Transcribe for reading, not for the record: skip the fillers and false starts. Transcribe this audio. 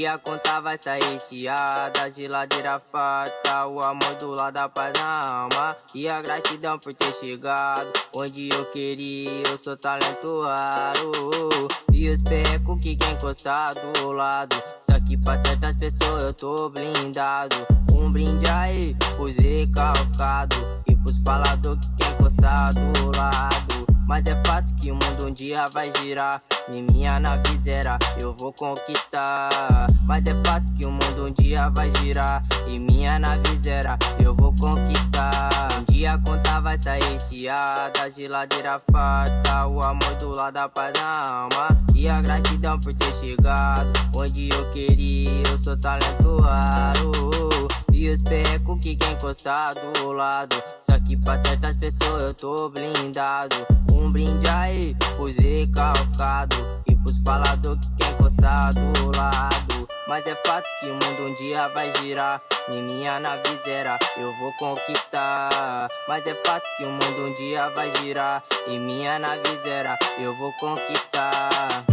dia a conta vai estar recheada, geladeira farta, o amor do lado da paz na alma e a gratidão por ter chegado onde eu queria. Eu sou talento raro e os perrecos que quer encostar do lado, só que pra certas pessoas eu tô blindado. Um brinde aí pros recalcados e pros falador que quer encostar do lado. Mas é fato que o mundo um dia vai girar e minha nave zero eu vou conquistar. Mas é fato que o mundo um dia vai girar e minha nave zero eu vou conquistar. Um dia a conta vai estar recheada, a geladeira farta, o amor do lado da paz na alma e a gratidão por ter chegado onde eu queria. Eu sou talento raro e os perrecos que quer encostar do lado, só que pra certas pessoas eu tô blindado. Um brinde aí pros recalcados e pros falador que quer encostar do lado. Mas é fato que o mundo um dia vai girar e minha nave zero eu vou conquistar. Mas é fato que o mundo um dia vai girar e minha nave zero eu vou conquistar.